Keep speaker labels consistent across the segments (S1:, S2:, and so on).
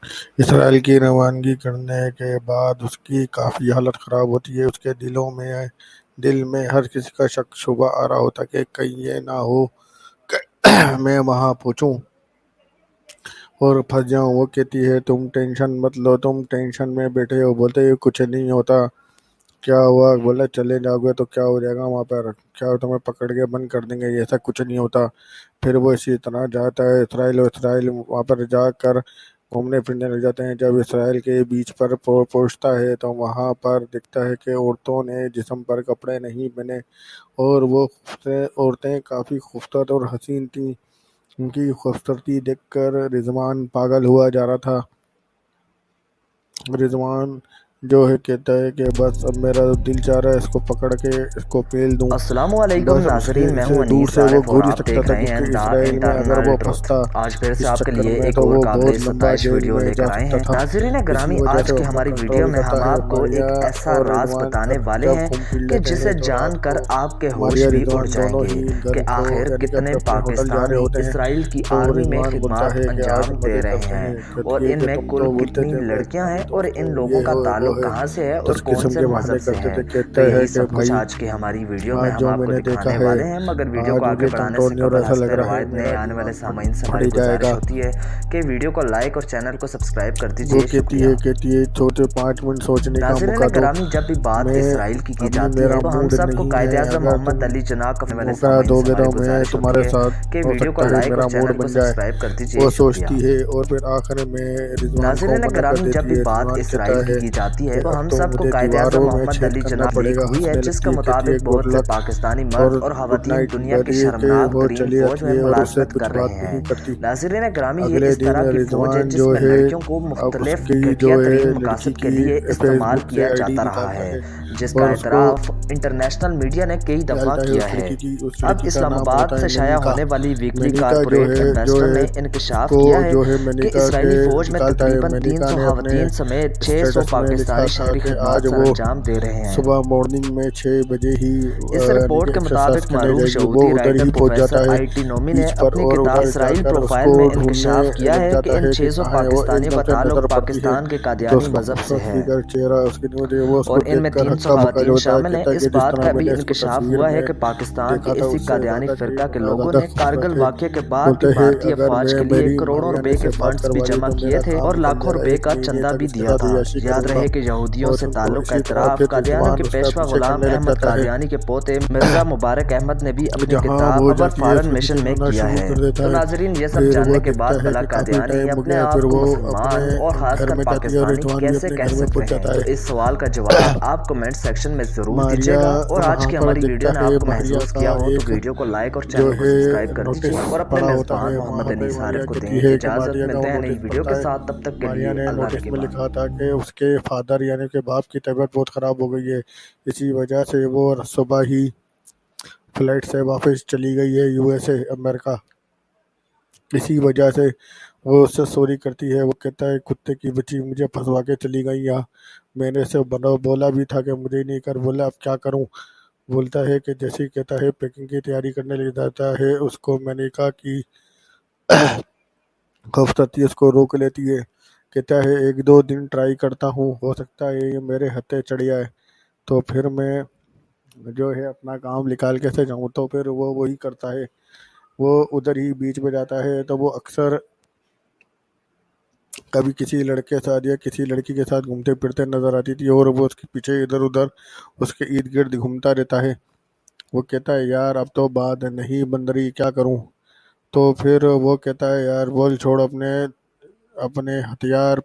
S1: اسرائیل کی روانگی کرنے کے بعد اس کی کافی حالت خراب ہوتی ہے۔ اس کے دل میں ہر کسی کا شک شبہ آ رہا ہوتا کہ کہیں یہ نہ ہو کہ میں وہاں پہنچوں اور پھنس جاؤں۔ وہ کہتی ہے تم ٹینشن مت لو، تم ٹینشن میں بیٹھے ہو۔ بولتے ہیں کچھ نہیں ہوتا۔ کیا ہوا؟ بولے چلے جاؤ گے تو کیا ہو جائے گا وہاں پر؟ کیا تمہیں پکڑ کے بند کر دیں گے؟ ایسا کچھ نہیں ہوتا۔ پھر وہ اسی طرح جاتا ہے اسرائیل وہاں پر جا کر گھومنے پھرنے لگ جاتے ہیں۔ جب اسرائیل کے بیچ پر پہنچتا ہے تو وہاں پر دیکھتا ہے کہ عورتوں نے جسم پر کپڑے نہیں پہنے اور وہ عورتیں کافی خوبصورت اور حسین تھیں۔ ان کی خوبصورتی دیکھ کر رضوان پاگل ہوا جا رہا تھا۔ رضوان جو ہے کہتا ہے کہ بس اب میرا دل چاہ رہا ہے اس کو پکڑ کے اس کو پیل دوں۔
S2: السلام علیکم
S1: بس
S2: ناظرین، میں ہوں
S1: دور
S2: انیس
S1: سے وہ
S2: عارف اور
S1: گھور ہی
S2: آپ
S1: سکتا
S2: دیکھ
S1: تھا
S2: رہے ہیں
S1: کیونکہ
S2: دا
S1: اسرائیل میں اگر
S2: انٹرنل
S1: وہ
S2: ٹروتھ۔
S1: پھنستا
S2: آج پھر سے
S1: اس
S2: آپ کے
S1: چکر
S2: لیے
S1: میں
S2: ایک
S1: تو
S2: اور
S1: وہ
S2: قابل
S1: بہت لمبا
S2: ستائش
S1: جیل
S2: ویڈیو
S1: میں
S2: لے
S1: جا
S2: کر آئے
S1: سکتا
S2: ہیں۔
S1: تھا۔
S2: ناظرین
S1: اسی
S2: گرامی،
S1: وجہ
S2: آج
S1: سے
S2: کی
S1: اس پر
S2: ہماری ویڈیو
S1: کنٹرول
S2: میں
S1: کرتا
S2: ہم
S1: ہے۔
S2: آپ کو
S1: ماریا
S2: ایک ایسا
S1: اور
S2: راز
S1: رضوان
S2: بتانے والے
S1: جب
S2: ہیں
S1: گھوم پھر
S2: کہ
S1: لیتے ہیں
S2: جسے
S1: تو
S2: جان
S1: رات
S2: کر
S1: کو
S2: آپ کے ہوش
S1: ماریا
S2: بھی اڑ
S1: رضوان
S2: جائیں
S1: دونوں
S2: گے
S1: ہی
S2: کہ
S1: گھر کو
S2: آخر
S1: یعنی کہ
S2: کتنے
S1: اپنے اپنے ہوٹل جا رہے
S2: پاکستانی
S1: ہوتے ہیں
S2: اسرائیل کی
S1: تو
S2: آرمی میں
S1: رضوان بولتا
S2: خدمات
S1: ہے کہ آج
S2: انجام دے
S1: مزے
S2: رہے
S1: کرتے
S2: ہیں،
S1: ہیں۔
S2: اور
S1: کہتی ہے
S2: ان
S1: کہ
S2: میں
S1: تم
S2: کل
S1: تو بولتے
S2: کتنی
S1: تھے میں
S2: لڑکیاں
S1: تمہارے
S2: ہیں اور
S1: دوست
S2: ان
S1: ہوں،
S2: لوگوں
S1: یہ
S2: کا
S1: ہو وہ
S2: تعلق
S1: ہے،
S2: کہاں سے ہے اور
S1: 10
S2: کون
S1: قسم
S2: سے
S1: کے
S2: مذہب
S1: بہانے
S2: سے
S1: کرتے
S2: ہے۔
S1: تھے۔
S2: تو
S1: کہتا ہے
S2: یہی
S1: کہ
S2: سب کچھ
S1: بھائی
S2: آج کی ہماری ویڈیو میں
S1: آج
S2: ہم
S1: جو
S2: آپ
S1: میں
S2: کو
S1: نے دیکھا
S2: دکھانے
S1: ہے،
S2: والے ہیں، مگر ویڈیو کو
S1: آج
S2: آگے
S1: مجھے
S2: بڑھانے سے
S1: کنٹرول نہیں ہو رہا،
S2: قبل
S1: ایسا لگ
S2: حسب
S1: رہا ہے
S2: روایت
S1: میرا
S2: نئے آنے والے
S1: دماغ
S2: سامعین سے
S1: پھٹ
S2: ہماری
S1: ہی جائے
S2: گزارش
S1: گا۔
S2: ہوتی ہے کہ ویڈیو کو لائک اور چینل کو سبسکرائب کر
S1: وہ
S2: دیجئے۔
S1: کہتی
S2: شکریہ۔
S1: ہے چھوٹے 5 منٹ سوچنے کا
S2: ناظرین
S1: موقع دو،
S2: گرامی، جب بھی بات
S1: میں
S2: اسرائیل کی
S1: ابھی
S2: جاتی ہے
S1: میرا
S2: تو ہم
S1: موڈ
S2: سب کو
S1: نہیں
S2: قائد
S1: ہے،
S2: اعظم
S1: اگر
S2: محمد
S1: تم
S2: علی جناح کے والے
S1: موقع
S2: سامعین
S1: دو
S2: سے
S1: گے
S2: ہماری
S1: تو میں
S2: گزارش
S1: تمہارے
S2: ہوتی ہے
S1: ساتھ
S2: کہ
S1: ہو
S2: ویڈیو کو
S1: سکتا ہے
S2: لائک اور
S1: میرا موڈ
S2: چینل کو
S1: بن جائے۔
S2: سبسکرائب کر دیجئے۔
S1: وہ
S2: شکریہ۔
S1: سوچتی ہے اور پھر آخر میں رضوان کو
S2: ناظرین
S1: منع کر
S2: گرامی، جب
S1: دیتی
S2: بھی
S1: ہے۔
S2: بات
S1: رضوان کہتا
S2: اسرائیل
S1: ہے
S2: کی جاتی ہے
S1: کہ
S2: تو
S1: اب
S2: ہم
S1: تو
S2: سب کو
S1: مجھے
S2: قائد اعظم
S1: دیواروں میں
S2: محمد
S1: چھید
S2: علی
S1: کرنا
S2: جناح
S1: پڑے
S2: لیک
S1: گا۔
S2: ہوئی ہے،
S1: ہنسنے
S2: جس
S1: لگتی
S2: کے
S1: ہے، کہتی ہے
S2: مطابق
S1: گڈ
S2: بہت سے
S1: لک،
S2: پاکستانی
S1: اور
S2: مرد اور
S1: گڈ
S2: خواتین
S1: نائٹ
S2: دنیا کی
S1: بولتی ہے کہ
S2: شرمناک
S1: وہ
S2: ترین
S1: چلی
S2: فوج
S1: جاتی
S2: میں
S1: ہے اور اس سے
S2: ملازمت
S1: کچھ
S2: کر
S1: بات
S2: رہے ہیں۔
S1: نہیں کرتی۔
S2: ناظرین گرامی، یہ
S1: اگلے
S2: اس
S1: دن
S2: طرح کی فوج ہے
S1: رضوان
S2: جس
S1: جو
S2: میں
S1: ہے
S2: لڑکیوں کو
S1: اب اس
S2: مختلف
S1: کی جو
S2: گھٹیا
S1: ہے
S2: ترین
S1: لڑکی
S2: مقاصد کے
S1: کی
S2: لیے
S1: فیس
S2: استعمال
S1: بک سے
S2: کیا
S1: آئی ڈی
S2: جاتا رہا
S1: نکالتا
S2: ہے،
S1: ہے
S2: جس کا
S1: اور اس کو
S2: اعتراف انٹرنیشنل میڈیا نے کئی دفعہ
S1: ڈالتا ہے
S2: کیا ہے۔
S1: اس
S2: اب
S1: لڑکی کا
S2: اسلام
S1: نام
S2: آباد
S1: ہوتا ہے
S2: سے شائع
S1: منیکا۔
S2: ہونے والی ویکلی
S1: منیکا
S2: کارپوریٹ
S1: جو
S2: انویسٹر
S1: ہے
S2: نے
S1: اس
S2: انکشاف
S1: کو
S2: کیا ہے
S1: جو ہے
S2: کہ
S1: منیکا کے
S2: اسرائیلی فوج میں
S1: نکالتا ہے۔
S2: تقریباً
S1: منیکا
S2: 300
S1: نے اپنے
S2: خواتین سمیت 600
S1: اسٹیٹس میں لکھا
S2: پاکستانی
S1: تھا
S2: شہری
S1: کہ
S2: خدمات
S1: آج
S2: سر
S1: وہ
S2: انجام دے رہے ہیں۔
S1: صبح مارننگ میں 6 بجے ہی
S2: اس
S1: یعنی کہ
S2: رپورٹ کے
S1: ایکسرسائز
S2: مطابق
S1: کرنے
S2: معروف
S1: جائے گی۔ وہ
S2: یہودی
S1: ادھر
S2: رائٹر
S1: ہی پہنچ
S2: پروفیسر
S1: جاتا ہے
S2: آئی ٹی نومی نے
S1: بیچ پر
S2: اپنی
S1: اور
S2: کتاب
S1: ادھر جا
S2: اسرائیل
S1: کر اس
S2: پروفائل
S1: کو
S2: میں
S1: ڈھونڈنے
S2: انکشاف کیا
S1: لگ
S2: ہے کہ
S1: جاتا
S2: ان
S1: ہے کہ
S2: 600
S1: کہاں ہے وہ۔ ایک
S2: پاکستانیوں
S1: دم
S2: کا
S1: سے
S2: تعلق
S1: نظر پڑتی ہے
S2: پاکستان کے
S1: تو
S2: قادیانی
S1: اس کا
S2: مذہب سے
S1: خوبصورت
S2: ہے،
S1: فگر چہرہ اس کی وہ اس
S2: اور
S1: کو
S2: ان
S1: دیکھ
S2: میں
S1: کر
S2: 300
S1: ہکا بکا
S2: خواتین
S1: ہوتا ہے۔
S2: شامل ہیں۔
S1: کہتا ہے
S2: اس
S1: کہ جس
S2: بات
S1: طرح
S2: کا
S1: میں
S2: بھی
S1: نے اس کو
S2: انکشاف
S1: تصویر
S2: ہوا ہے
S1: میں
S2: کہ پاکستان کے
S1: دیکھا تھا
S2: اسی
S1: اس سے
S2: قادیانی فرقہ کے لوگوں
S1: زیادہ
S2: نے
S1: خوبصورت
S2: کارگل
S1: ہے۔
S2: واقعے کے بعد بھی
S1: بولتے ہیں
S2: بھارتی
S1: اگر
S2: افواج
S1: میں
S2: کے لیے
S1: میری
S2: کروڑوں
S1: ماریا نے
S2: روپے کے
S1: سے بات
S2: فنڈز بھی
S1: کروا لی
S2: جمع
S1: تو
S2: کیے
S1: میرا
S2: تھے
S1: کام
S2: اور
S1: نکل
S2: لاکھوں
S1: جائے گا،
S2: روپے
S1: ایک
S2: کا
S1: مہینے
S2: چندہ
S1: تک
S2: بھی
S1: اس کے
S2: دیا
S1: ساتھ
S2: تھا۔
S1: عیاشی کروں
S2: یاد
S1: گا۔
S2: رہے کہ یہودیوں
S1: اور
S2: سے
S1: سن تو
S2: تعلق کا
S1: اسی طرح
S2: اعتراف
S1: پھر
S2: قادیانیوں
S1: رضوان
S2: کے
S1: اس کا
S2: پیشوا
S1: پیچھے
S2: غلام
S1: کرنے لگ
S2: احمد
S1: جاتا ہے۔
S2: قادیانی کے پوتے مرزا مبارک احمد نے بھی اپنی
S1: جہاں
S2: کتاب
S1: وہ
S2: خبر
S1: جاتی ہے اس
S2: فارن
S1: کے
S2: مشن
S1: پیچھے
S2: میں
S1: بھاگنا
S2: کیا
S1: شروع
S2: ہے۔
S1: کر دیتا
S2: تو
S1: ہے۔
S2: ناظرین، یہ سب
S1: پھر وہ
S2: جاننے کے بعد
S1: دیکھتا ہے
S2: بھلا
S1: کہ کافی
S2: قادیانی
S1: ٹائم ہو
S2: اپنے
S1: گیا، پھر
S2: آپ کو
S1: وہ اپنے
S2: مسلمان اور خاص
S1: گھر
S2: کر
S1: میں جاتی ہے اور
S2: پاکستانی
S1: رضوان بھی
S2: کیسے
S1: اپنے
S2: کہہ
S1: گھر میں
S2: سکتے
S1: پہنچ
S2: ہیں؟
S1: جاتا
S2: تو
S1: ہے۔
S2: اس سوال کا جواب آپ کمنٹ سیکشن میں ضرور دیجیے
S1: ماریا
S2: گا، اور آج
S1: وہاں
S2: کی
S1: پر
S2: ہماری
S1: دیکھتا
S2: ویڈیو نے
S1: ہے
S2: آپ کو
S1: ماریا
S2: محظوظ
S1: کا
S2: کیا ہو تو
S1: ایک
S2: ویڈیو کو لائک اور
S1: جو
S2: چینل کو
S1: ہے
S2: سبسکرائب کر
S1: نوٹس
S2: دیجیے، اور اپنے
S1: پڑا ہوتا
S2: میزبان
S1: ہے۔
S2: محمد
S1: وہاں
S2: علی
S1: پہ ماریا
S2: صارف کو دیں
S1: کہتی ہے کہ
S2: اجازت۔
S1: ماریا کا
S2: ملتے
S1: وہ
S2: ہیں نئی
S1: نوٹس
S2: ویڈیو
S1: پڑھتا
S2: کے
S1: ہے۔
S2: ساتھ، تب تک کے
S1: ماریا
S2: لیے
S1: نے
S2: اللہ
S1: نوٹس میں
S2: نگہبان۔
S1: لکھا تھا کہ اس کے فادر یعنی کہ باپ کی طبیعت بہت خراب ہو گئی ہے، اسی وجہ سے وہ صبح ہی فلائٹ سے واپس چلی گئی ہے USA امریکہ۔ اسی وجہ سے وہ اس سے سوری کرتی ہے۔ وہ کہتا ہے کتے کی بچی مجھے پھنسوا کے چلی گئی یہاں، میں نے اسے بولا بھی تھا کہ مجھے نہیں کر۔ بولا اب کیا کروں؟ بولتا ہے کہ جیسے ہی کہتا ہے پیکنگ کی تیاری کرنے لگ جاتا ہے۔ اس کو منیکا کی خوبصورتی اس کو روک لیتی ہے۔ کہتا ہے 1-2 دن ٹرائی کرتا ہوں، ہو سکتا ہے یہ میرے ہتھے چڑھ جائے تو پھر میں جو ہے اپنا کام نکال کے سے جاؤں۔ تو پھر وہ وہی کرتا ہے، وہ ادھر ہی بیچ میں جاتا ہے تو وہ اکثر کبھی کسی لڑکے کے ساتھ یا کسی لڑکی کے ساتھ گھومتے پھرتے نظر آتی تھی اور وہ اس کے پیچھے ادھر ادھر اس کے ارد گرد گھومتا رہتا ہے۔ وہ کہتا ہے یار اب تو بات نہیں بن رہی، کیا کروں؟ تو پھر وہ کہتا ہے یار بول چھوڑ، اپنے ہتھیار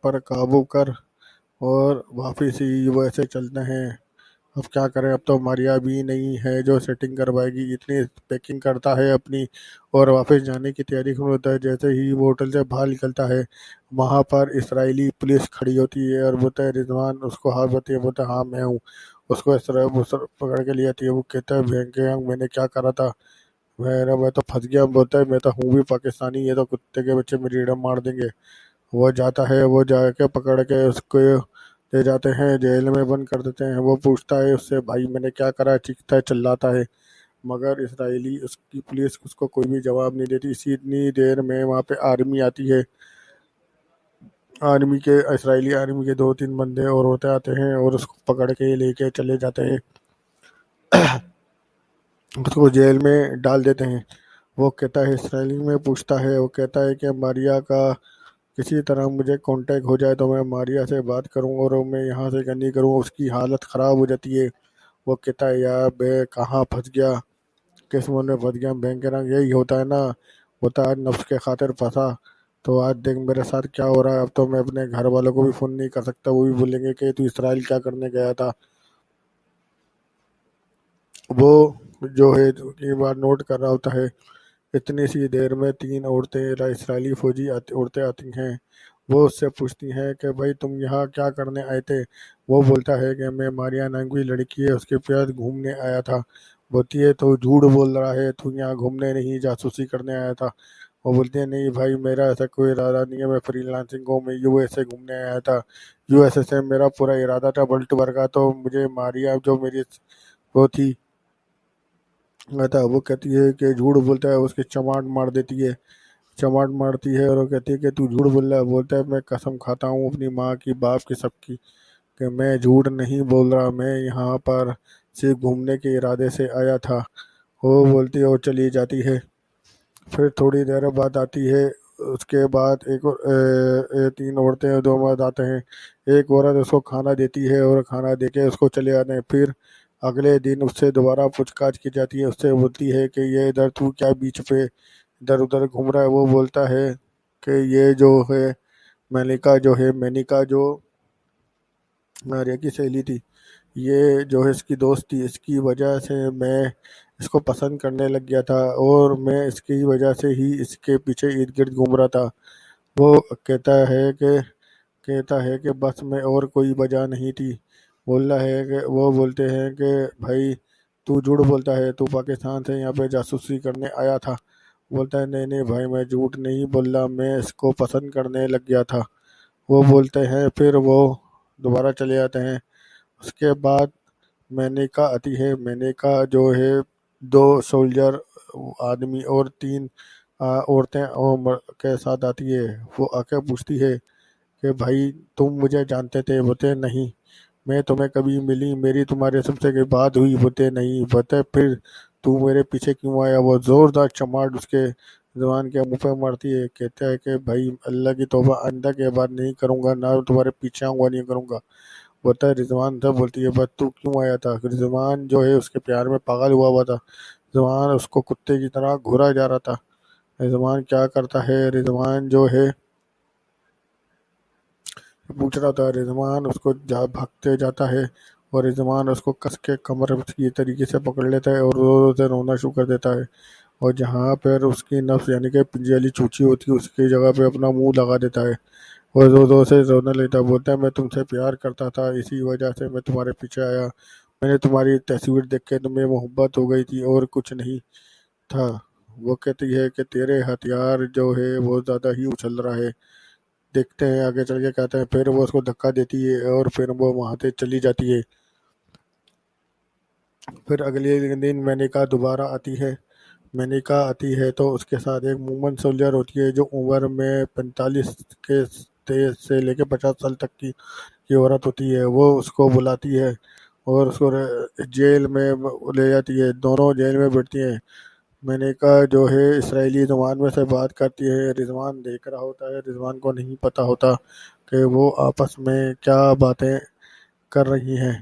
S1: پر قابو کر اور واپس ہی ویسے چلتے ہیں۔ اب کیا کریں، اب تو ماریا بھی نہیں ہے جو سیٹنگ کروائے گی۔ اتنی پیکنگ کرتا ہے اپنی اور واپس جانے کی تیاری ہوتا ہے۔ جیسے ہی وہ ہوٹل سے باہر نکلتا ہے وہاں پر اسرائیلی پولیس کھڑی ہوتی ہے اور بولتا ہے رضوان اس کو ہاتھ بتاتی ہے، بولتا ہے ہاں میں ہوں۔ اس کو اس طرح پکڑ کے لے آتی ہے۔ وہ کہتا ہے میں نے کیا کرا تھا، میں تو پھنس گیا۔ بولتا ہے میں تو ہوں بھی پاکستانی، یہ تو کتے کے بچے میری ایڑم مار دیں گے۔ وہ جاتا ہے، وہ جا کے پکڑ کے اس کو لے جاتے ہیں، جیل میں بند کر دیتے ہیں۔ وہ پوچھتا ہے اس سے بھائی میں نے کیا کرا، چیختا ہے چلاتا ہے۔ مگر اسرائیلی اس کی پولیس اس کو کوئی بھی جواب نہیں دیتی. اتنی دیر میں وہاں پہ آرمی آتی ہے. اسرائیلی آرمی کے 2-3 بندے اور ہوتے آتے ہیں اور اس کو پکڑ کے لے کے چلے جاتے ہیں, اس کو جیل میں ڈال دیتے ہیں. وہ کہتا ہے, اسرائیلی میں پوچھتا ہے, وہ کہتا ہے کہ ماریا کا کسی طرح مجھے کانٹیکٹ ہو جائے تو میں ماریا سے بات کروں اور میں یہاں سے نہیں کروں. اس کی حالت خراب ہو جاتی ہے. وہ کہتا ہے, یار بے کہاں پھنس گیا, قسمت میں پھنس گیا. بینک کے رنگ یہی ہوتا ہے نا, ہوتا ہے نفس کے خاطر پھنسا. تو آج دیکھ میرے ساتھ کیا ہو رہا ہے. اب تو میں اپنے گھر والوں کو بھی فون نہیں کر سکتا, وہ بھی بولیں گے کہ تو اسرائیل کیا کرنے گیا تھا. وہ جو ہے یہ بات نوٹ کر رہا ہوتا ہے. اتنی سی دیر میں 3 اسرائیلی فوجی عورتیں آتی ہیں. وہ اس سے پوچھتی ہیں کہ بھائی تم یہاں کیا کرنے آئے تھے. وہ بولتا ہے کہ میں ماریا نام کی لڑکی ہے اس کے پاس گھومنے آیا تھا. بولتی ہے تو جھوٹ بول رہا ہے, تو یہاں گھومنے نہیں جاسوسی کرنے آیا تھا. وہ بولتے ہیں نہیں بھائی میرا ایسا کوئی ارادہ نہیں ہے, میں فری لانسنگ ہوں, میں یو ایس اے گھومنے آیا تھا. یو ایس اے سے میرا پورا ارادہ تھا ورلڈ ٹور کا. تو مجھے ماریا جو میری وہ تھی تھا, وہ کہتی ہے کہ جھوٹ بولتا ہے. اس کی چماٹ مارتی ہے اور وہ کہتی ہے کہ تو جھوٹ بول رہا ہے. بولتا ہے میں قسم کھاتا ہوں اپنی ماں کی, باپ کی, سب کی, کہ میں جھوٹ نہیں بول رہا, میں یہاں پر صرف گھومنے کے ارادے سے آیا تھا. وہ بولتی ہے اور چلی جاتی ہے. پھر تھوڑی دیر بعد آتی ہے, اس کے بعد 3 عورتیں 2 مرد آتے ہیں. ایک عورت اس کو کھانا دیتی ہے اور کھانا دے کے اس کو چلے آتے ہیں. پھر اگلے دن اس سے دوبارہ پوچھ گچھ کی جاتی ہے. اس سے بولتی ہے کہ یہ ادھر تو کیا بیچ پہ ادھر ادھر گھوم رہا ہے. وہ بولتا ہے کہ یہ جو ہے مینیکا جو ماریا کی سہیلی تھی, یہ جو ہے اس کی دوست تھی, اس کی وجہ سے میں اس کو پسند کرنے لگ گیا تھا اور میں اس کی وجہ سے ہی اس کے پیچھے ارد گرد گھوم رہا تھا. وہ کہتا ہے کہ بس میں اور کوئی وجہ نہیں تھی. وہ بولتے ہیں کہ بھائی تو جھوٹ بولتا ہے, تو پاکستان سے یہاں پہ جاسوسی کرنے آیا تھا. بولتا ہے نہیں بھائی میں جھوٹ نہیں بول رہا, میں اس کو پسند کرنے لگ گیا تھا. وہ بولتے ہیں, پھر وہ دوبارہ چلے جاتے ہیں. اس کے بعد مینیکا آتی ہے. مینیکا جو ہے 2 سولجر آدمی اور 3 عورتیں کے ساتھ آتی ہے. وہ آ کے پوچھتی ہے کہ بھائی تم مجھے جانتے تھے. بولتے نہیں, میں تمہیں کبھی ملی, میری تمہارے سب سے کوئی بات ہوئی. بولتے نہیں. بولتے پھر تو میرے پیچھے کیوں آیا. وہ زوردار چماٹ اس کے زبان کے منہ پہ مارتی ہے. کہتا ہے کہ بھائی اللہ کی توبہ آئندہ کے بعد نہیں کروں گا, نہ تمہارے پیچھے آؤں گا, نہیں کروں گا. بولتا ہے رضوان سے بولتی ہے بس تو کیوں آیا تھا. رضوان جو ہے اس کے پیار میں پاگل ہوا تھا. رضوان اس کو کتے کی طرح گھورا جا رہا تھا. رضوان کیا کرتا ہے, رضوان جو ہے پوچھ رہا تھا. رضوان اس کو بھاگتے جاتا ہے اور رضوان اس کو کس کے کمر کی طریقے سے پکڑ لیتا ہے اور رو سے رونا شروع کر دیتا ہے. اور جہاں پر اس کی نفس یعنی کہ پنجے والی چوچی ہوتی ہے اس کی جگہ پہ اپنا منہ لگا دیتا ہے اور زور سے رونے لگتا. بولتا ہے میں تم سے پیار کرتا تھا, اسی وجہ سے میں تمہارے پیچھے آیا. میں نے تمہاری تصویر دیکھ کے تمہیں محبت ہو گئی تھی اور کچھ نہیں تھا. وہ کہتی ہے کہ تیرے ہتھیار جو ہے وہ زیادہ ہی اچھل رہا ہے. دیکھتے ہیں آگے چل کے کہتے ہیں. پھر وہ اس کو دھکا دیتی ہے اور پھر وہ وہاں سے چلی جاتی ہے. پھر اگلے دن مینیکا دوبارہ آتی ہے تو اس کے ساتھ ایک مومن سولجر ہوتی ہے جو عمر میں 45 سے لے کے 50 سال تک کی عورت ہوتی ہے. وہ اس کو بلاتی ہے اور اس کو جیل میں لے جاتی ہے. دونوں جیل میں بیٹھتی ہیں. مینیکا جو ہے اسرائیلی زبان میں سے بات کرتی ہے. رضوان دیکھ رہا ہوتا ہے. رضوان کو نہیں پتہ ہوتا کہ وہ آپس میں کیا باتیں کر رہی ہیں.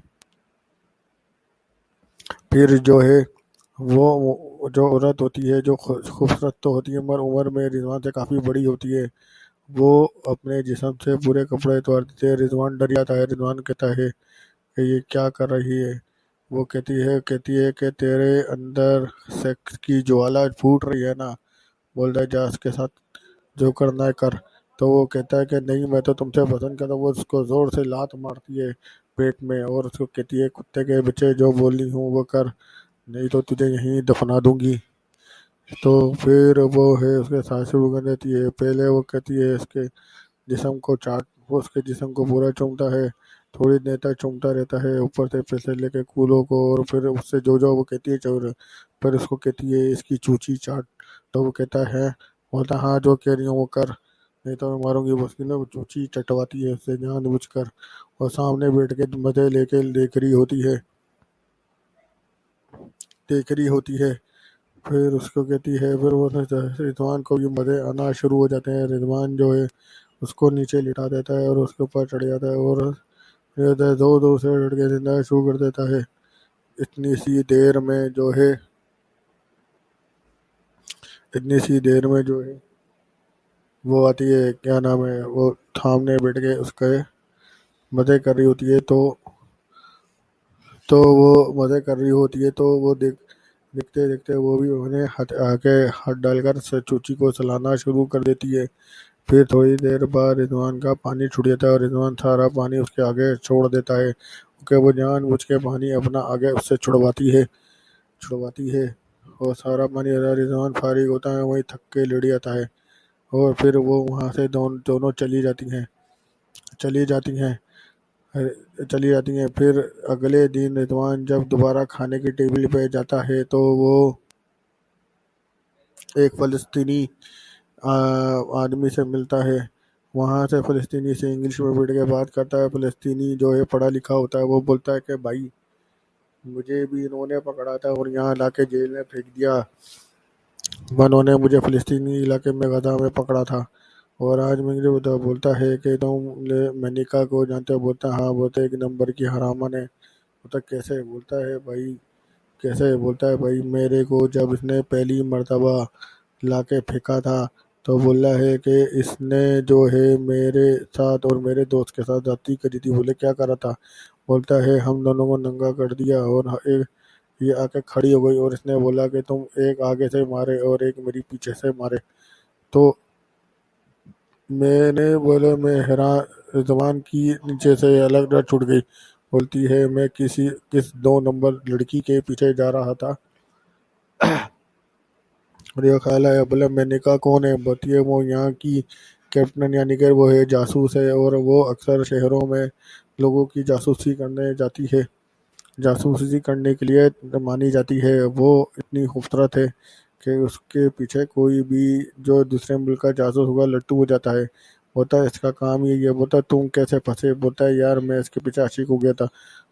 S1: پھر جو ہے وہ جو عورت ہوتی ہے جو خوبصورت تو ہوتی ہے مگر عمر میں رضوان سے کافی بڑی ہوتی ہے, وہ اپنے جسم سے پورے کپڑے اتار دیتے ہیں. رضوان ڈر جاتا ہے. رضوان کہتا ہے کہ یہ کیا کر رہی ہے. وہ کہتی ہے کہ تیرے اندر سیکس کی جوالا پھوٹ رہی ہے نا. بول رہا ہے جا اس کے ساتھ جو کرنا ہے کر. تو وہ کہتا ہے کہ نہیں میں تو تم سے پسند کرتا ہوں. وہ اس کو زور سے لات مارتی ہے پیٹ میں اور اس کو کہتی ہے کتے کے بچے جو بولی ہوں وہ کر, نہیں تو تجھے یہیں دفنا دوں گی. تو پھر وہ ہے اس کے سانس شروع کر دیتی ہے. پہلے وہ کہتی ہے اس کے جسم کو وہ اس کے جسم کو پورا چومتا ہے. تھوڑی دیر تک چومتا رہتا ہے اوپر سے پیسے لے کے کولوں کو، اور پھر اس سے جو وہ کہتی ہے چور، پھر اس کو کہتی ہے اس کی چوچی چاٹ، تو وہ کہتا ہے، بولتا ہاں جو کہہ رہی ہوں وہ کر، نہیں تو میں ماروں گی، بس کی نا وہ چوچی چٹواتی ہے اسے جان بوجھ کر، اور سامنے بیٹھ کے مزے لے کے دیکھ رہی ہوتی ہے۔ پھر اس کو کہتی ہے، پھر وہ رضوان کو بھی مزے آنا شروع ہو جاتے ہیں، رضوان جو ہے اس کو نیچے لٹا دیتا ہے اور اس کے اوپر چڑھ جاتا ہے اور دو دو سے ڈٹ کے زندہ شروع کر دیتا ہے۔ اتنی سی دیر میں جو ہے وہ آتی ہے، کیا نام ہے، وہ سامنے بیٹھ کے اس کے مزے کر رہی ہوتی ہے، تو وہ دیکھتے دیکھتے وہ بھی انہیں ہاتھ ڈال کر چوچی کو سلانا شروع کر دیتی ہے۔ پھر تھوڑی دیر بعد رضوان کا پانی چھوٹ جاتا ہے اور رضوان سارا پانی اس کے آگے چھوڑ دیتا ہے، کیونکہ وہ جان بوجھ کے پانی اپنا آگے اس سے چھڑواتی ہے، اور سارا پانی رضوان فارغ ہوتا ہے، وہیں تھک کے لیٹ جاتا ہے، اور پھر وہ وہاں سے دونوں چلی جاتی ہیں۔ پھر اگلے دن رضوان جب دوبارہ کھانے کی ٹیبل پہ جاتا ہے تو وہ ایک فلسطینی آدمی سے ملتا ہے، وہاں سے فلسطینی سے انگلش میں بیٹھ کے بات کرتا ہے۔ فلسطینی جو ہے پڑھا لکھا ہوتا ہے، وہ بولتا ہے کہ بھائی مجھے بھی انہوں نے پکڑا تھا اور یہاں لا کے جیل میں پھینک دیا، انہوں نے مجھے فلسطینی علاقے میں غزہ میں پکڑا تھا، اور آج مجھے بولتا ہے کہ تم منیکا کو جانتے ہو؟ بولتا ہاں، بولتا ایک نمبر کی حرامن ہے، بولتا کیسے؟ بولتا ہے بھائی میرے کو جب اس نے پہلی مرتبہ لا کے پھینکا تھا تو بولا ہے کہ اس نے جو ہے میرے ساتھ اور میرے دوست کے ساتھ زیادتی کری تھی۔ بولے کیا کرا تھا؟ بولتا ہے ہم دونوں کو ننگا کر دیا، اور یہ آ کے کھڑی ہو گئی اور اس نے بولا کہ تم ایک آگے سے مارے اور ایک میری پیچھے سے مارے، تو میں نے بولا میں حیران، زبان کی نیچے سے الگ ڈر چھوٹ گئی، بولتی ہے میں کس 2 نمبر لڑکی کے پیچھے جا رہا تھا، اور یہ خیال ہے بولے میں نے کہا کون ہے؟ بولتی ہے وہ یہاں کی کیپٹن، یعنی کہ وہ ہے جاسوس ہے، اور وہ اکثر شہروں میں لوگوں کی جاسوسی کرنے جاتی ہے، جاسوسی کرنے کے لیے مانی جاتی ہے۔ وہ اتنی خوبصورت ہے کہ اس کے پیچھے کوئی بھی جو دوسرے ملک کا جاسوس ہوگا لٹو ہو جاتا ہے۔ بولتا ہے اس کا کام یہی ہے۔ بولتا ہے تم کیسے پھنسے؟ بولتا ہے یار میں اس کے پیچھے عاشق ہو گیا تھا۔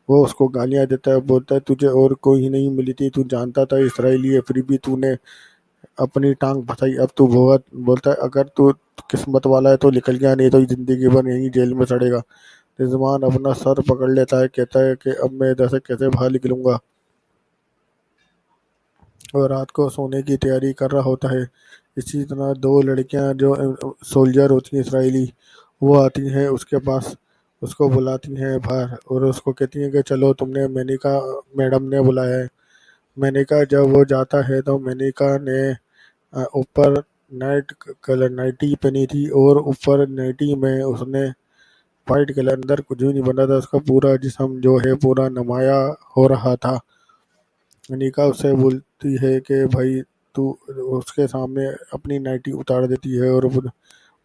S1: وہ اس کو گالیاں دیتا ہے، بولتا ہے تجھے اور کوئی نہیں ملی تھی، تو جانتا تھا اسرائیلی ہے، پھر بھی تو نے اپنی ٹانگ پھنسائی، اب تو بولتا ہے اگر تو قسمت والا ہے تو نکل گیا، نہیں تو زندگی بھر یہیں جیل میں سڑے گا۔ رضوان اپنا سر پکڑ لیتا ہے، کہتا ہے کہ اب میں ادھر سے کیسے باہر نکلوں گا، اور رات کو سونے کی تیاری کر رہا ہوتا ہے۔ اسی طرح 2 لڑکیاں جو سولجر ہوتی ہیں اسرائیلی، وہ آتی ہیں اس کے پاس، اس کو بلاتی ہیں باہر اور اس کو کہتی ہیں کہ چلو تم نے مینیکا میڈم نے بلایا ہے۔ مینیکا جب وہ جاتا ہے تو مینیکا نے اوپر نائٹ کلر نائٹی پہنی تھی، اور اوپر نائٹی میں اس نے وائٹ کلر، اندر کچھ بھی نہیں بنا تھا، اس کا پورا جسم جو ہے پورا نمایاں ہو رہا تھا۔ مینیکا اس سے بولتی ہے کہ بھائی تو اس کے سامنے اپنی نائٹی اتار دیتی ہے اور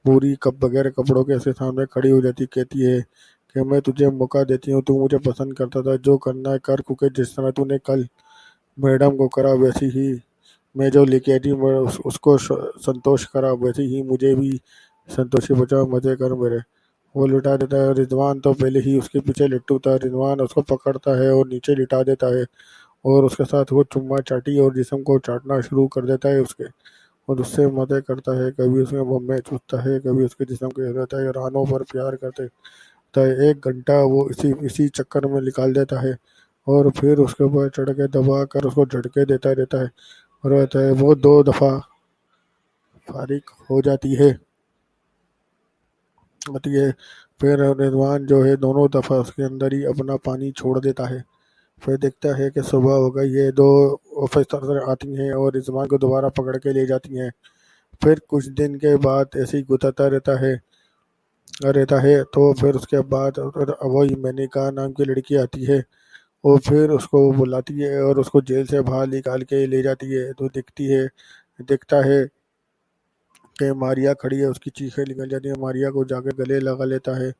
S1: پوری بغیر کپڑوں کے اس کے سامنے کھڑی ہو جاتی، کہتی ہے کہ میں تجھے موقع دیتی ہوں، تو مجھے پسند کرتا تھا، جو کرنا ہے کر، کیونکہ جس طرح تو نے کل میڈم کو کرا ویسی ہی میں جو لے کے آئی تھی اس کو سنتوش کرا، ویسے ہی مجھے بھی سنتوشی بچا، مزے کر میرے۔ وہ لٹا دیتا ہے، رضوان تو پہلے ہی اس کے پیچھے لٹو تھا، رضوان اس کو پکڑتا ہے اور نیچے لٹا دیتا ہے، اور اس کے ساتھ وہ چما چاٹی اور جسم کو چاٹنا شروع کر دیتا ہے اس کے، اور اس سے مزے کرتا ہے، کبھی اس میں بمبے چوستا ہے، کبھی اس کے جسم کو ہلاتا ہے، رانوں پر پیار کرتے ہوتا ہے۔ 1 گھنٹہ وہ اسی چکر میں نکال دیتا ہے، اور پھر اس کے اوپر چڑھ کے دبا کر اس کو جھٹکے دیتا رہتا ہے، اور رہتا ہے۔ وہ 2 دفعہ فارغ ہو جاتی ہے، پھر رضوان جو ہے دونوں دفعہ اس کے اندر ہی اپنا پانی چھوڑ دیتا ہے۔ پھر دیکھتا ہے کہ صبح ہو گئی ہے، 2 آفیسر آتی ہیں اور رضوان کو دوبارہ پکڑ کے لے جاتی ہیں۔ پھر کچھ دن کے بعد ایسے ہی گزرتا رہتا ہے تو پھر اس کے بعد وہی مینیکا نام کی لڑکی آتی ہے، وہ پھر اس کو بلاتی ہے اور اس کو جیل سے باہر نکال کے لے جاتی ہے، تو دیکھتا ہے کہ ماریا کھڑی ہے، اس کی چیخیں نکل جاتی ہیں، ماریا کو جا کے گلے لگا لیتا ہے،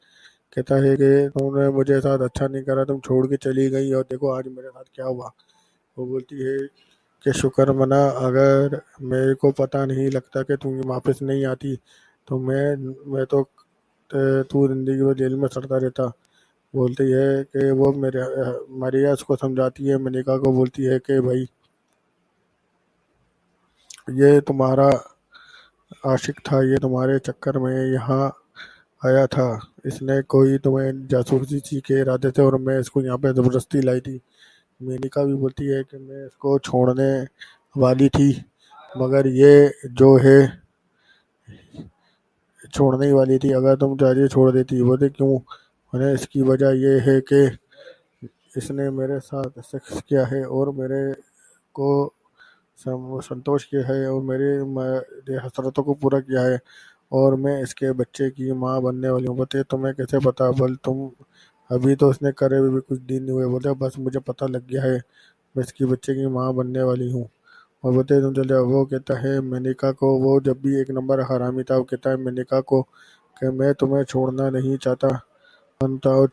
S1: کہتا ہے کہ تم نے مجھے ساتھ اچھا نہیں کرا، تم چھوڑ کے چلی گئی اور دیکھو آج میرے ساتھ کیا ہوا۔ وہ بولتی ہے کہ شکر منا، اگر میرے کو پتہ نہیں لگتا کہ تم واپس نہیں آتی تو میں تو تو زندگی میں جیل میں سڑتا رہتا۔ بولتی ہے کہ وہ ماریا اس کو سمجھاتی ہے، منیکا کو بولتی ہے کہ بھائی یہ تمہارا عاشق تھا، یہ تمہارے چکر میں یہاں آیا تھا، اس نے کوئی تمہیں جاسوسی کے ارادے تھے اور میں اس کو یہاں پہ زبردستی لائی تھی۔ مینیکا بھی بولتی ہے کہ میں اس کو چھوڑنے والی تھی، مگر یہ جو ہے چھوڑنے ہی والی تھی، اگر تم چاہتی چھوڑ دیتی۔ بولتے کیوں؟ اس کی وجہ یہ ہے کہ اس نے میرے ساتھ سیکس کیا ہے اور میرے کو سنتوش کیا ہے اور میری حسرتوں کو پورا کیا ہے، اور میں اس کے بچے کی ماں بننے والی ہوں۔ بولتے تمہیں کیسے پتا؟ بول تم ابھی تو اس نے کرے ہوئے بھی کچھ دن نہیں ہوئے۔ بولتے بس مجھے پتہ لگ گیا ہے میں اس کی بچے کی ماں بننے والی ہوں۔ اور بولتے تم چلے جاؤ۔ وہ کہتا ہے منیکا کو، وہ جب بھی ایک نمبر حرامی تھا، وہ کہتا ہے منیکا کو کہ میں تمہیں چھوڑنا نہیں چاہتا،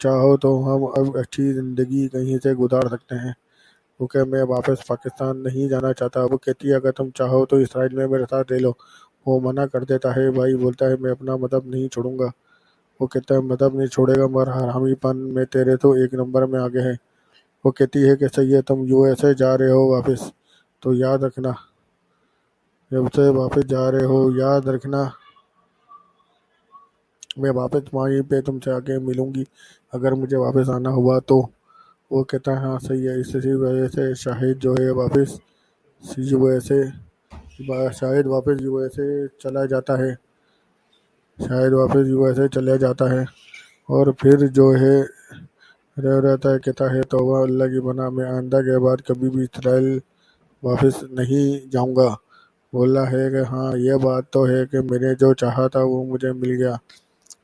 S1: چاہو تو ہم اب اچھی زندگی کہیں سے گزار سکتے ہیں، کیونکہ میں واپس پاکستان نہیں جانا چاہتا۔ وہ کہتی ہے اگر تم چاہو تو اسرائیل میں میرے ساتھ رہ لو۔ وہ منع کر دیتا ہے۔ بھائی بولتا ہے میں اپنا مذہب نہیں چھوڑوں گا۔ وہ کہتا ہے مذہب نہیں چھوڑے گا مگر حرامی پن میں تیرے تو ایک نمبر میں آگے ہے۔ وہ کہتی ہے کہ صحیح ہے، تم یو ایس اے جا رہے ہو واپس تو یاد رکھنا، جب سے واپس جا رہے ہو یاد رکھنا میں واپس وہیں پہ تم سے آ کے ملوں گی اگر مجھے واپس آنا ہوا تو۔ وہ کہتا ہے ہاں صحیح ہے۔ اسی وجہ سے شاہد جو ہے واپس یو ایس اے چلا جاتا ہے۔ اور پھر جو ہے رہتا ہے، کہتا ہے توبہ اللہ کی بنا، میں آئندہ کے بعد کبھی بھی اسرائیل واپس نہیں جاؤں گا۔ بولا ہے کہ ہاں یہ بات تو ہے کہ میں نے جو چاہا تھا وہ مجھے مل گیا۔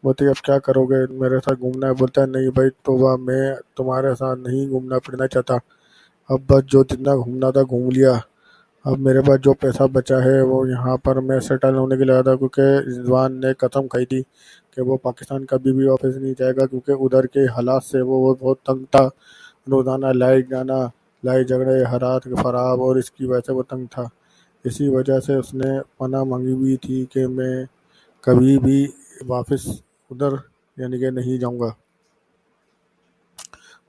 S1: بولتے اب کیا کرو گے؟ میرے ساتھ گھومنا ہے؟ بولتا ہے نہیں بھائی توبہ، میں تمہارے ساتھ نہیں گھومنا پھرنا چاہتا، اب بس جو جتنا گھومنا تھا گھوم لیا۔ اب میرے پاس جو پیسہ بچا ہے وہ یہاں پر میں سیٹل ہونے کے لیے آیا تھا، کیونکہ رضوان نے قسم کھائی تھی کہ وہ پاکستان کبھی بھی واپس نہیں جائے گا، کیونکہ ادھر کے حالات سے وہ بہت تنگ تھا۔ روزانہ لڑائی جھگڑے، حالات خراب، اور اس کی وجہ سے وہ تنگ تھا۔ اسی وجہ سے اس نے پناہ مانگی ہوئی تھی کہ میں کبھی بھی واپس ادھر یعنی کہ نہیں جاؤں گا،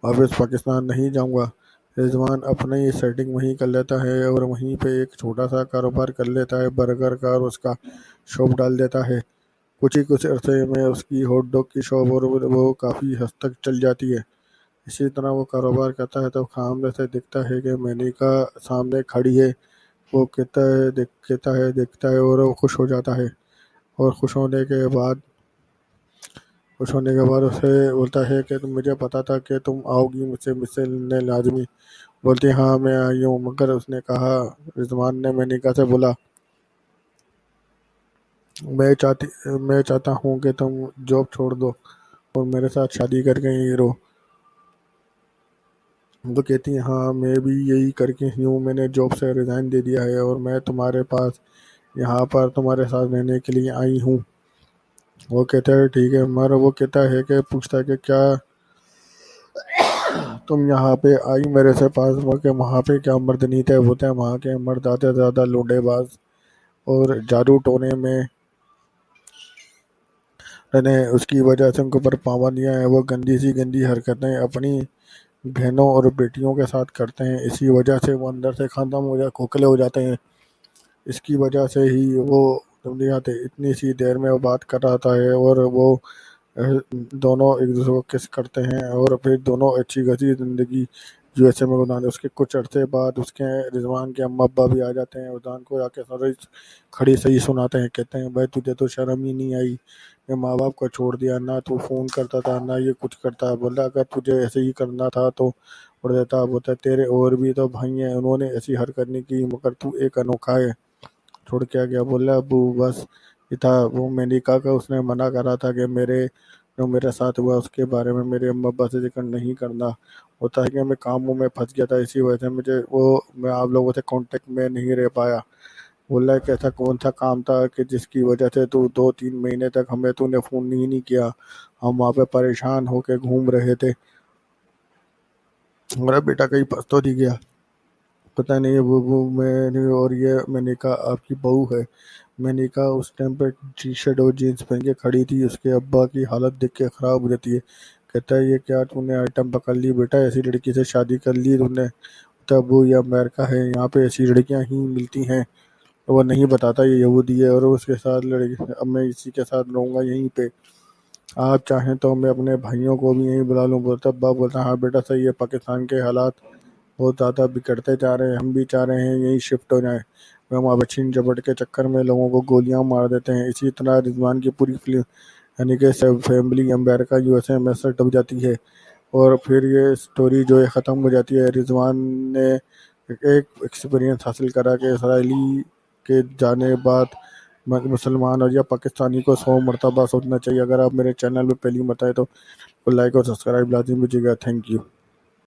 S1: واپس پاکستان نہیں جاؤں گا۔ رضوان اپنی سیٹنگ وہیں کر لیتا ہے اور وہیں پہ ایک چھوٹا سا کاروبار کر لیتا ہے برگر کا، اور اس کا شاپ ڈال دیتا ہے۔ کچھ عرصے میں اس کی ہاٹ ڈاگ کی شاپ اور وہ کافی حد تک چل جاتی ہے۔ اسی طرح وہ کاروبار کرتا ہے تو سامنے سے دیکھتا ہے کہ منیکا سامنے کھڑی ہے۔ وہ دیکھتا ہے اور وہ خوش ہو جاتا ہے، اور خوش ہونے کے بعد اسے بولتا ہے کہ مجھے پتا تھا کہ تم آؤ گی مجھ سے ملنے لازمی۔ بولتی ہاں میں آئی ہوں، مگر اس نے کہا، رضوان نے منیکا سے بولا میں چاہتا ہوں کہ تم جاب چھوڑ دو اور میرے ساتھ شادی کر کے یہیں رہو۔ وہ کہتی ہے ہاں میں بھی یہی کر کے ہی ہوں، میں نے جاب سے ریزائن دے دیا ہے اور میں تمہارے پاس یہاں پر تمہارے ساتھ رہنے کے لیے آئی ہوں۔ وہ کہتا ہے ٹھیک ہے، مگر وہ کہتا ہے کہ پوچھتا ہے کہ کیا تم یہاں پہ آئی میرے سے پاس کہ وہاں پہ کیا مرد نہیں تھے؟ ہوتے ہیں وہاں کے مرد آتے زیادہ لونڈے باز اور جادو ٹونے میں رہنے، اس کی وجہ سے ان کے اوپر پابندیاں ہیں، وہ گندی حرکتیں اپنی بہنوں اور بیٹیوں کے ساتھ کرتے ہیں، اسی وجہ سے وہ اندر سے ختم ہو جائے، کھوکھلے ہو جاتے ہیں۔ اس کی وجہ سے ہی وہ دنیا سے اتنی سی دیر میں وہ بات کر رہا تھا ہے، اور وہ دونوں ایک دوسرے کو کس کرتے ہیں اور پھر دونوں اچھی خاصی زندگی یو ایس اے میں گزارتے ہیں۔ اس کے کچھ عرصے بعد اس کے رضوان کے اما ابا بھی آ جاتے ہیں، رضوان کو آ کے سارے کھڑی صحیح سناتے ہیں، کہتے ہیں بھائی تجھے تو شرم ہی نہیں آئی، یہ ماں باپ کو چھوڑ دیا، نہ تو فون کرتا تھا نہ یہ کچھ کرتا۔ بولا اگر تجھے ایسے ہی کرنا تھا تو اڑ دیتا۔ بولتا تیرے اور بھی تو بھائی ہیں، انہوں نے ایسی حرکت نہیں کی، مگر تو ایک انوکھا ہے، چھوڑ کے آ گیا۔ بولا ابو بس یہ تھا، وہ منیکا کا اس نے منع کرا تھا کہ جو میرے ساتھ ہوا اس کے بارے میں میرے اما ابا سے ذکر نہیں کرنا۔ ہوتا ہے کہ میں کاموں میں پھنس گیا تھا، اسی وجہ سے میں آپ لوگوں سے کانٹیکٹ میں نہیں رہ پایا، بولا کہ ایسا کون سا کام تھا کہ جس کی وجہ سے تو 2-3 مہینے تک ہمیں تو نے فون نہیں کیا، ہم وہاں پہ پریشان ہو کے گھوم رہے تھے، میرا بیٹا کہیں پھنس تو نہیں گیا، پتہ نہیں وہ میں نے، اور یہ میں نے کہا آپ کی بہو ہے، میں نے کہا اس ٹائم پہ ٹی شرٹ اور جینس پہن کے کھڑی تھی، اس کے ابا کی حالت دیکھ کے خراب ہو جاتی ہے، کہتا ہے یہ کیا تو نے آئٹم پکڑ لی بیٹا، ایسی لڑکی سے شادی کر لی تم نے، تب وہ یہ امریکہ ہے، یہاں پہ ایسی لڑکیاں ہی ملتی ہیں، وہ نہیں بتاتا یہ یہودی ہے اور اس کے ساتھ لڑکی، اب میں اسی کے ساتھ رہوں گا یہیں پہ، آپ چاہیں تو میں اپنے بھائیوں کو بھی یہیں بلا لوں، بولتا ابا، بولتا ہاں بیٹا صحیح ہے، پاکستان کے حالات بہت زیادہ بگڑتے جا رہے ہیں، ہم بھی چاہ رہے ہیں یہیں شفٹ ہو جائیں، ہم اب چھین جھپٹ کے چکر میں لوگوں کو گولیاں مار دیتے ہیں، اسی طرح رضوان کی پوری فلم یعنی کہ فیملی امریکہ USA میں سیٹ ہو جاتی ہے، اور پھر یہ سٹوری جو ہے ختم ہو جاتی ہے۔ رضوان نے ایک ایکسپیرینس حاصل کرا کہ اسرائیلی کے جانے بعد مسلمان اور یا پاکستانی کو 100 مرتبہ سوچنا چاہیے۔ اگر آپ میرے چینل پہ پہلی مرتبہ ہے تو لائک اور سبسکرائب لازم کیجیے گا۔ Thank you.